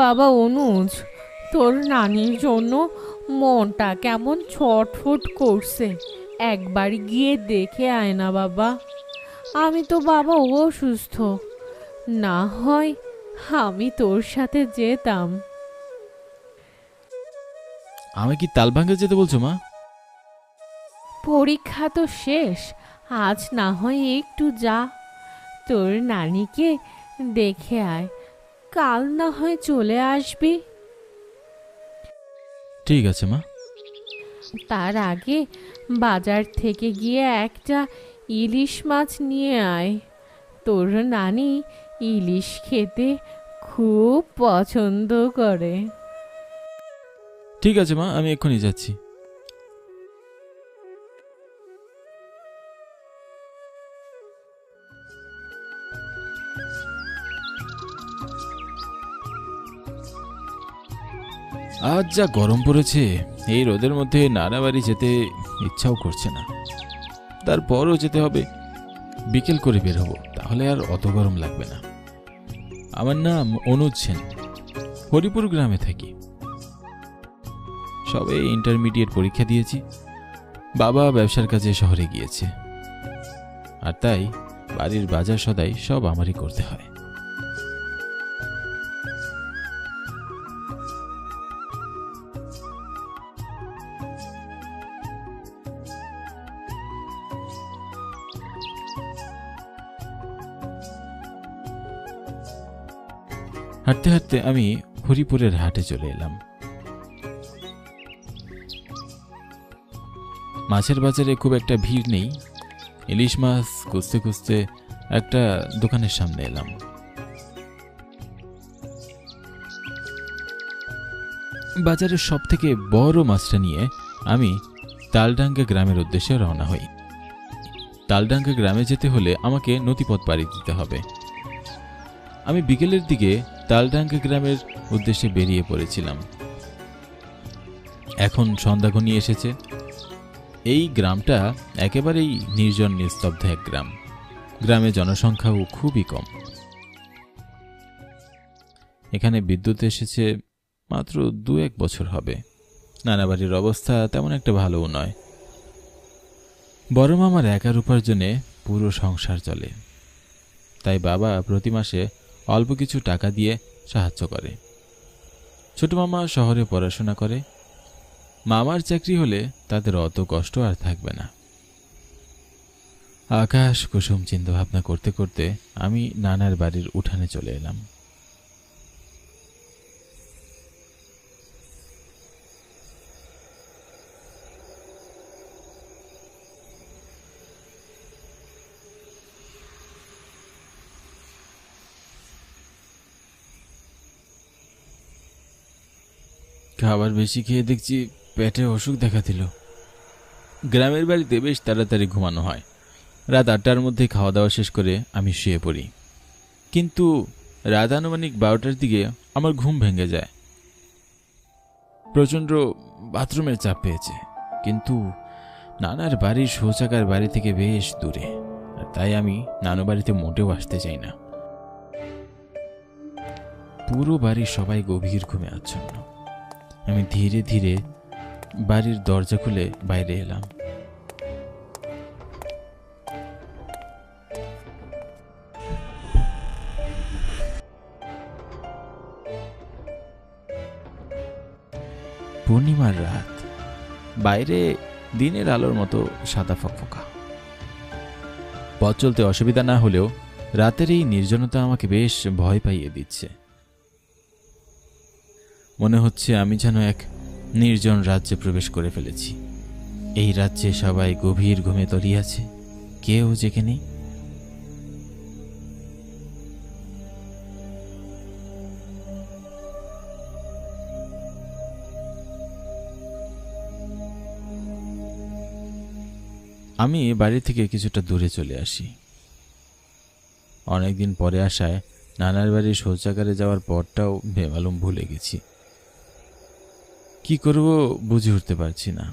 বাবা অনুজ, তোর নানির জন্য মনটা কেমন ছটফট করছে, একবার গিয়ে দেখে আয় না বাবা। আমি তো বাবা অসুস্থ, না হয় আমি তোর সাথে যেতাম। আমি কি তালভাঙ্গে যেতে বলছো মা? পরীক্ষা তো শেষ, আজ না হয় একটু যা, তোর নানিকে দেখে আয়, কাল না হয় চলে আসবি। ঠিক আছে মা। তার আগে বাজার থেকে গিয়ে একটা ইলিশ মাছ নিয়ে আয়, তোর নানি ইলিশ খেতে খুব পছন্দ করে। ঠিক আছে মা, আমি এক্ষুনি যাচ্ছি। আজ যা গরম পড়েছে, এই রোদের মধ্যে নানাবাড়ি যেতে ইচ্ছাও করছে না। তারপরও যেতে হবে, বিকেল করে বের হবো, তাহলে আর অত গরম লাগবে না। আমার নাম অনুজ সেন, হরিপুর গ্রামে থাকি। সবে ইন্টারমিডিয়েট পরীক্ষা দিয়েছি। বাবা ব্যবসার কাজে শহরে গিয়েছে, আর তাই বাড়ির বাজার সদাই সব আমারই করতে হয়। হাঁটতে হাঁটতে আমি হরিপুরের হাটে চলে এলাম। মাছের বাজারে খুব একটা ভিড় নেই। ইলিশ মাছ খুঁজতে খুঁজতে একটা দোকানের সামনে এলাম। বাজারের সব থেকে বড় মাছটা নিয়ে আমি তালডাঙ্গা গ্রামের উদ্দেশ্যে রওনা হই। তালডাঙ্গা গ্রামে যেতে হলে আমাকে নদীপথ পাড়ি দিতে হবে। আমি বিকেলের দিকে তালডাঙ্গা গ্রামের উদ্দেশ্যে বেরিয়ে পড়েছিলাম। এখন সন্ধ্যা ঘনিয়ে এসেছে। এই গ্রামটা একেবারেই নির্জন নিস্তব্ধ এক গ্রাম। গ্রামে জনসংখ্যাও খুবই কম। এখানে বিদ্যুৎ এসেছে মাত্র 2-1 বছর হবে। নানা বাড়ির অবস্থা তেমন একটা ভালোও নয়। বড় মামার একার উপার্জনে পুরো সংসার চলে, তাই বাবা প্রতি মাসে অল্প কিছু টাকা দিয়ে সাহায্য করে। ছোট মামা শহরে পড়াশোনা করে। মামার চাকরি হলে তাদের অত কষ্ট আর থাকবে না। আকাশ কুসুম চিন্তা ভাবনা করতে করতে আমি নানার বাড়ির উঠানে চলে এলাম। খাবার বেশি খেয়ে দেখছি পেটে অসুখ দেখা দিল। গ্রামের বাড়িতে বেশ তাড়াতাড়ি ঘুমানো হয়। রাত 8টার মধ্যে খাওয়া দাওয়া শেষ করে আমি শুয়ে পড়ি। কিন্তু রাত আনুমানিক 12টার দিকে আমার ঘুম ভেঙে যায়। প্রচণ্ড বাথরুমের চাপ পেয়েছে, কিন্তু নানার বাড়ির শৌচাগার বাড়ি থেকে বেশ দূরে, আর তাই আমি নানু বাড়িতে মোটেও আসতে চাই না। পুরো বাড়ির সবাই গভীর ঘুমে আচ্ছন্ন। আমি ধীরে ধীরে বাড়ির দরজা খুলে বাইরে এলাম। পূর্ণিমার রাত, বাইরে দিনের আলোর মতো সাদা ফকফকা। পথ চলতে অসুবিধা না হলেও রাতের এই নির্জনতা আমাকে বেশ ভয় পাইয়ে দিচ্ছে। মনে হচ্ছে আমি যেন এক নির্জন রাজ্যে প্রবেশ করে ফেলেছি। এই রাজ্যে সবাই গভীর ঘুমে তলিয়ে আছে, কেউ জেগে নেই। আমি বাড়ি থেকে কিছুটা দূরে চলে আসি। অনেকদিন পরে আসায় নানার বাড়ির শৌচাগারে যাওয়ার পরটাও বেমালুম ভুলে গেছি। কি করব বুঝে উঠতে পারছি না।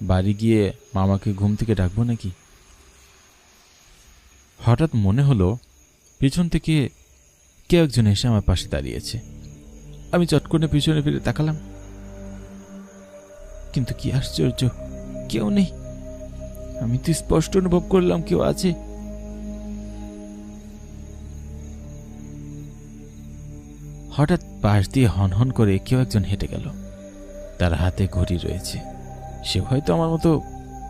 বাড়ি গিয়ে মামাকে ঘুম থেকে ডাকবো নাকি? হঠাৎ মনে হলো পিছন থেকে কেউ একজন এসে আমার পাশে দাঁড়িয়েছে। আমি চট করে পিছনে ফিরে তাকালাম, কিন্তু কি আশ্চর্য, কেউ নেই। আমি তো স্পষ্ট অনুভব করলাম কেউ আছে। হঠাৎ পাশ দিয়ে হনহন করে কেউ একজন হেঁটে গেল। তার হাতে ঘড়ি রয়েছে। সে হয়তো আমার মতো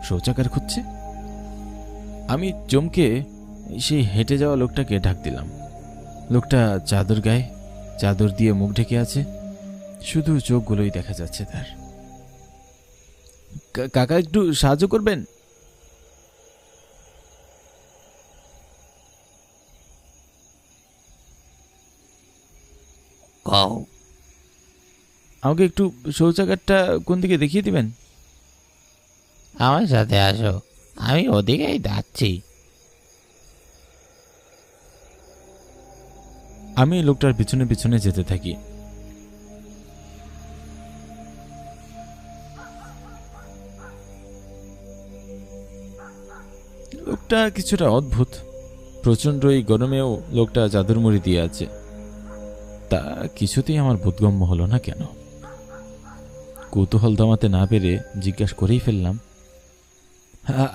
শৌচাগার খুঁজছে। আমি চমকে সেই হেঁটে যাওয়া লোকটাকে ডাক দিলাম। লোকটা চাদর গায়ে, চাদর দিয়ে মুখ ঢেকে আছে, শুধু চোখগুলোই দেখা যাচ্ছে তার। কাকা, একটু সাহায্য করবেন? আমাকে একটু শৌচাগারটা কোন দিকে দেখিয়ে দিবেন? আমার সাথে আসো, আমি ওদিকেই যাচ্ছি। আমি লোকটার পিছনে পিছনে যেতে থাকি। লোকটা কিছুটা অদ্ভুত। প্রচন্ড এই গরমেও লোকটা চাদর মুড়ি দিয়ে আছে। তা কিছুতেই আমার বোধগম্য হলো না কেন। কৌতূহল দমাতে না পেরে জিজ্ঞাসা করেই ফেললাম,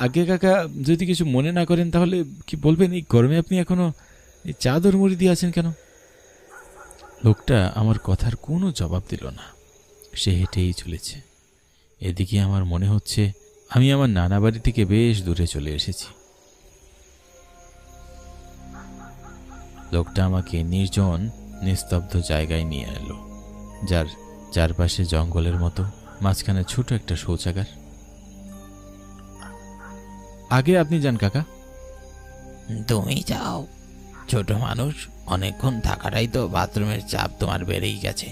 আগে কাকা, যদি কিছু মনে না করেন তাহলে কি বলবেন, এই গরমে আপনি এখনো এই চাদর মুড়ি দিয়ে আছেন কেন? লোকটা আমার কথার কোনো জবাব দিল না। সে হেঁটেই চলেছে। এদিকে আমার মনে হচ্ছে আমি আমার নানা বাড়ি থেকে বেশ দূরে চলে এসেছি। লোকটা আমাকে নির্জন নিস্তব্ধ জায়গায় নিয়ে এলো, যার চারপাশে জঙ্গলের মতো, মাঝখানে ছোট একটা শৌচাগার। আগে আপনি যান কাকা। তুমি যাও, ছোট মানুষ, অনেকক্ষণ থাকাটাই তো বাথরুমের চাপ তোমার বেড়েই গেছে।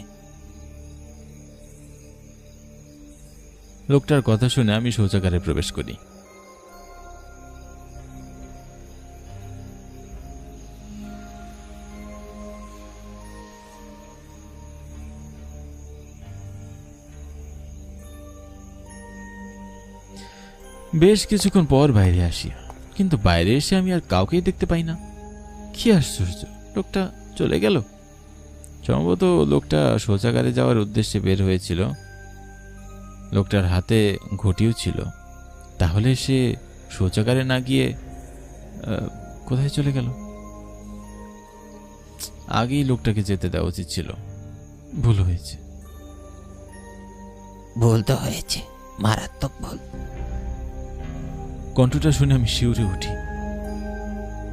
লোকটার কথা শুনে আমি শৌচাগারে প্রবেশ করি। বেশ কিছুক্ষণ পর বাইরে আসি, কিন্তু বাইরে এসে আমি আর কাউকেই দেখতে পাই না। কি আশ্চর্য, লোকটা চলে গেল। সম্ভবত লোকটা শৌচাগারে যাওয়ার উদ্দেশ্যে বের হয়েছিল। লোকটার হাতে ঘটিও ছিল। তাহলে সে শৌচাগারে না গিয়ে কোথায় চলে গেল? আগেই লোকটাকে যেতে দেওয়া উচিত ছিল। ভুল হয়েছে। ভুল তো হয়েছে, মারাত্মক ভুল। কণ্ঠটা শুনে আমি শিউরে উঠি।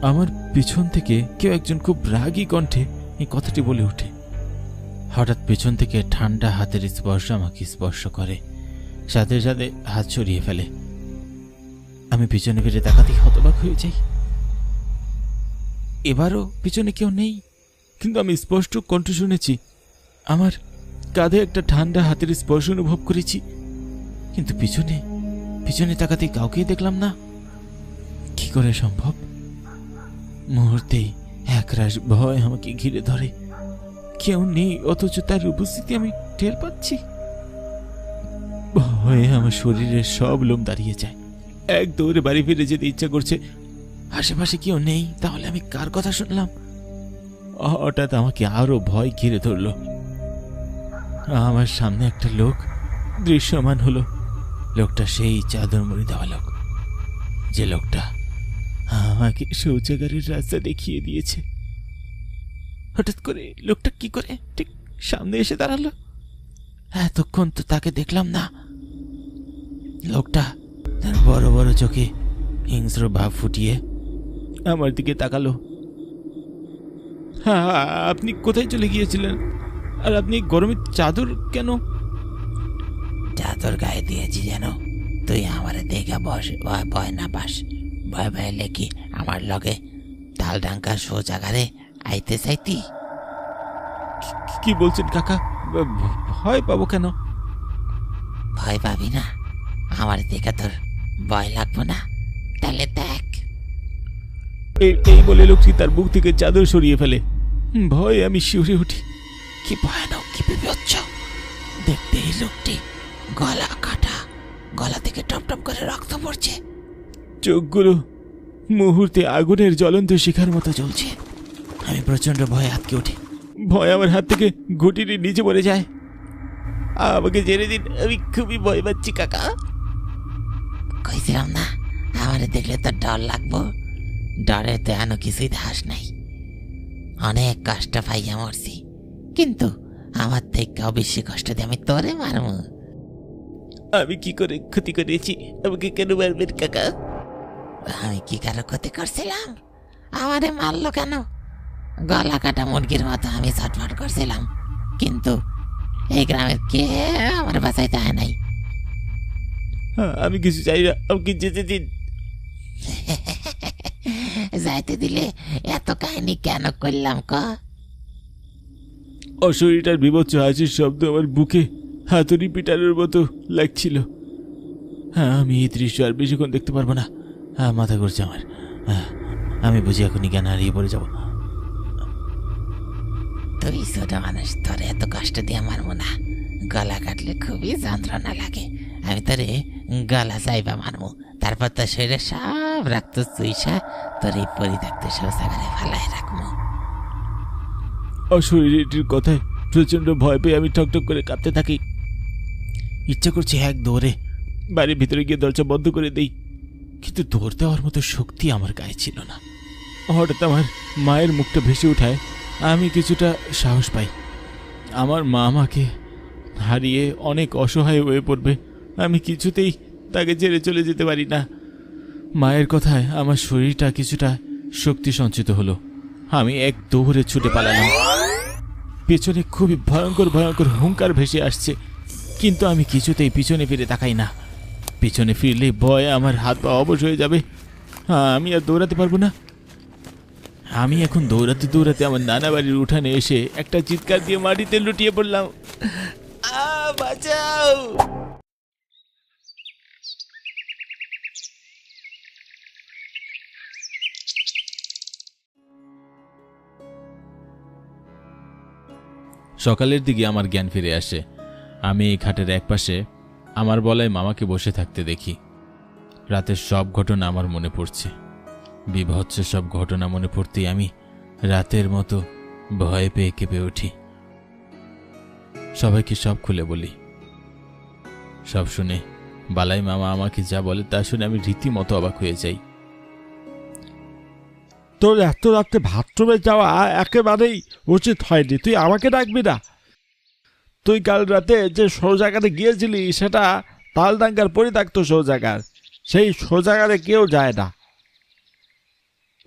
আমার পিছন থেকে কেউ একজন খুব রাগী কণ্ঠে এই কথাটি বলে ওঠে। হঠাৎ পেছন থেকে ঠান্ডা হাতের স্পর্শ আমাকে স্পর্শ করে, সাথে সাথে হাত সরিয়ে ফেলে। আমি পিছনে ফিরে তাকাতেই হতবাক হয়ে যাই। এবারও পিছনে কেউ নেই, কিন্তু আমি স্পষ্ট কণ্ঠ শুনেছি। আমার কাঁধে একটা ঠান্ডা হাতের স্পর্শ অনুভব করেছি, কিন্তু পিছনে পিছনে তাকাতেই কাউকেই দেখলাম না। কি করে সম্ভব? মুহূর্তেই একরাশ ভয় আমাকে ঘিরে ধরে। কেউ নেই, অথচ তার উপস্থিতি আমি টের পাচ্ছি। ভয়ে আমার শরীরের সব লোম দাঁড়িয়ে যায়। এক দৌড়ে বাড়ি ফিরে যেতে ইচ্ছা করছে। আশেপাশে কেউ নেই, তাহলে আমি কার কথা শুনলাম? হঠাৎ আমাকে আরো ভয় ঘিরে ধরল। আমার সামনে একটা লোক দৃশ্যমান হলো। লোকটা সেই চাদর মুড়ি দেওয়া লোক, যে লোকটা আমাকে শৌচাগারের রাস্তা দেখিয়ে দিয়েছে। হঠাৎ করে লোকটা কি করে ঠিক সামনে এসে দাঁড়ালো? এতক্ষণ তো তাকে দেখলাম না। লোকটা তার বড় বড় চোখে হিংস্র ভাব ফুটিয়ে আমার দিকে তাকালো। হ্যাঁ, আপনি কোথায় চলে গিয়েছিলেন? আর আপনি গরমের চাদর কেন? চাদর গায়ে দিয়েছি যেন তুই আমার দেখে বস, ভয় না পাস। ভয় পাইলে কি আমার লগে তালডাঙ্গার শৌচাগারে আইতে চাইতি? কি বলছেন কাকা? ভয় পাবো কেন? ভয় পাবি না? আমার দেখে তোর ভয় লাগবো না? তাহলে দেখ। এই বলে লোকটি তার বুক থেকে চাদর সরিয়ে ফেলে। ভয়ে আমি শিউরে উঠি। কি ভয়ানক, কি বিভৎস দেখতে এই লোকটি। গলা কাটা, গলা থেকে টপ টপ করে রক্ত পড়ছে। চোখগুলো মুহূর্তে আগুনের জ্বলন্ত শিখার মতো জ্বলছে। আমি প্রচন্ড ভয়ে আটকে উঠি। ভয় আমার হাত থেকে ঘুটিনি নিচে পড়ে যায়। আমাকে জেনে দিন, আমি খুবই ভয় পাচ্ছি কাকা। কইছিলাম না আমারে দেখলে তো ডর লাগবো। ডরে তো এন কিছুই ধাস নাই। অনেক কষ্ট পাইয়া মরছি, কিন্তু আমার থেকেও বেশি কষ্ট দিয়ে আমি তোরে মারবো। আমি কি করে ক্ষতি করেছি? আমাকে কেন মারবেন কাকা? আমি কি কারো ক্ষতি করছিলাম? আমারে মারলো কেন? গলা কাটা মুরগির মতো আমি ছটফট করছিলাম, কিন্তু এই গ্রামের কে আমার বাঁচাইতে হয় নাই। আমি কিছু চাই না, আমাকে যেতে দিন। যাইতে দিলে এত কাহিনী কেন করলাম ক? অশরীরটার বিভৎস হাসির শব্দ আমার বুকে হাতুড়ি পিটানোর মতো লাগছিল। আমি এই দৃশ্য আর বেশিক্ষণ দেখতে পারবো না। মাথা ঘুরছে আমার। আমি বুঝি এখনই জ্ঞান হারিয়ে পড়ে যাব। তুই ছোট মানুষ, তোরে এত কষ্ট দিয়ে মারবো না। গলা কাটলে খুবই যন্ত্রণা লাগে। আমি তোরে গলা চাইবা মারবো, তারপর তোর শরীরে সব রক্ত চুইসা তোর এই পরিত্যক্ত শৌচাগারে ফালাই রাখবো। অশরীরটির কথায় প্রচন্ড ভয় পেয়ে আমি ঠকঠক করে কাঁপতে থাকি। ইচ্ছা করছে এক দৌড়ে বাড়ির ভিতরে গিয়ে দরজা বন্ধ করে দেই, কিন্তু দৌড় দেওয়ার মতো শক্তি আমার গায়ে ছিল না। হঠাৎ আমার মায়ের মুখটা ভেসে ওঠায় আমি কিছুটা সাহস পাই। আমার মা আমাকে হারিয়ে অনেক অসহায় হয়ে পড়বে, আমি কিছুতেই তাকে ছেড়ে চলে যেতে পারি না। মায়ের কথায় আমার শরীরটা কিছুটা শক্তি সঞ্চিত হলো। আমি এক দৌড়ে ছুটে পালালাম। পেছনে খুবই ভয়ঙ্কর ভয়ঙ্কর হুঙ্কার ভেসে আসছে, কিন্তু আমি কিছুতেই পিছনে ফিরে তাকাই না। পিছনে ফিরলে ভয়ে আমার হাত পা অবশ হয়ে যাবে, আমি আর দৌড়াতে পারবো না। আমি এখন দৌড়াতে দৌড়াতে আমার নানা বাড়ির উঠানে এসে একটা চিৎকার দিয়ে মাটিতে লুটিয়ে পড়লাম। বাঁচাও! সকালের দিকে আমার জ্ঞান ফিরে আসে। আমি এই খাটের একপাশে আমার বলায় মামাকে বসে থাকতে দেখি। রাতের সব ঘটনা আমার মনে পড়ছে। বিভৎস সব ঘটনা মনে পড়তেই আমি রাতের মতো ভয় পেয়ে কেঁপে উঠি। সবাইকে সব খুলে বলি। সব শুনে বালাই মামা আমাকে যা বলে তা শুনে আমি রীতিমতো অবাক হয়ে যাই। তোর এত রাতে বাথরুমে যাওয়া একেবারেই উচিত হয়নি। তুই আমাকে ডাকবি না। তুই কাল রাতে যে শৌচাগারে গিয়েছিলি সেটা তালডাঙ্গার পরিত্যক্ত শৌচাগার। সেই শৌচাগারে কেউ যায় না।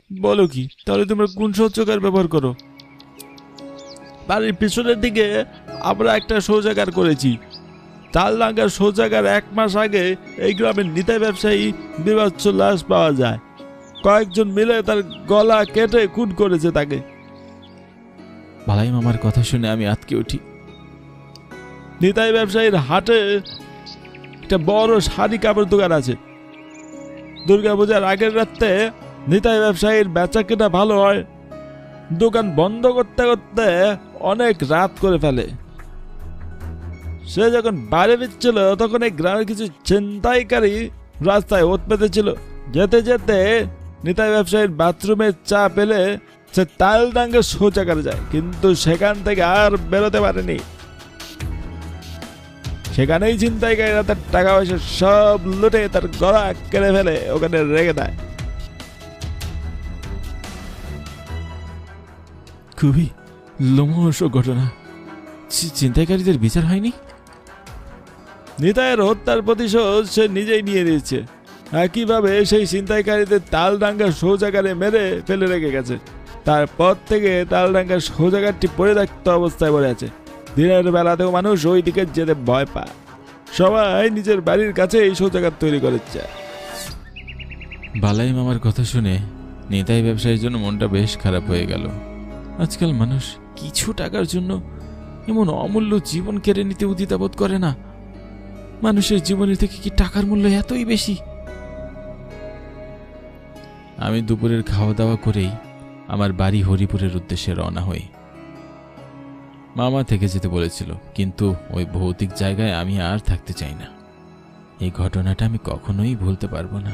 বলো কি? তাহলে তোমরা কোন শৌচাগার ব্যবহার করো? বাড়ির পিছনের দিকে আমরা একটা শৌচাগার করেছি। তালডাঙ্গার শৌচাগার 1 মাস আগে এই গ্রামের নিতাই ব্যবসায়ী বিভৎস লাশ পাওয়া যায়। কয়েকজন মিলে তার গলা কেটে খুন করেছে তাকে। বালাই মামার কথা শুনে আমি আতকে উঠি। নিতাই ব্যবসায়ীর হাটে একটা বড় শাড়ি কাপড় দোকান আছে। দুর্গাপূজার আগের রাতে নিতাই ব্যবসায়ীর বেচা কেনা ভালো হয়। দোকান বন্ধ করতে করতে অনেক রাত করে ফেলে। সে যখন বাইরে ফিরছিল তখন এই গ্রামের কিছু ছিনতাইকারী রাস্তায় ওত পেতেছিল। যেতে যেতে নিতাই ব্যবসায়ীর বাথরুমের চা পেলে সে তালডাঙ্গা শৌচাগারে যায়, কিন্তু সেখান থেকে আর বেরোতে পারেনি। সেখানেই ছিনতাইকারীরা তার টাকা পয়সা সব লুটে তার গলা কেড়ে ফেলে ওখানে রেখে দেয়। খুবই লোমহর্ষক ঘটনা। ছিনতাইকারীদের বিচার হয়নি? নিতাইয়ের হত্যার প্রতিশোধ সে নিজেই নিয়ে নিয়েছে। একইভাবে সেই ছিনতাইকারীদের তালডাঙ্গা শৌচাগারে মেরে ফেলে রেখে গেছে। তারপর থেকে তালডাঙ্গার শৌচাগারটি পরিত্যক্ত অবস্থায় পড়ে আছে। দিনের বেলাতেও মানুষ ওই দিকে যেতে ভয় পায়। সবাই নিজের বাড়ির কাছে এই শৌচাগার তৈরি করেছে। বালাই মামার কথা শুনে নিতাই ব্যবসায়ীর জন্য মনটা বেশ খারাপ হয়ে গেল। আজকাল মানুষ কিছু টাকার জন্য এমন অমূল্য জীবন কেড়ে নিতে উদ্বিধাবোধ করে না। মানুষের জীবনের থেকে কি টাকার মূল্য এতই বেশি? আমি দুপুরের খাওয়া দাওয়া করেই আমার বাড়ি হরিপুরের উদ্দেশ্যে রওনা হই। মামা থেকে যেতে বলেছিল, কিন্তু ওই ভৌতিক জায়গায় আমি আর থাকতে চাই না। এই ঘটনাটা আমি কখনোই ভুলতে পারবো না।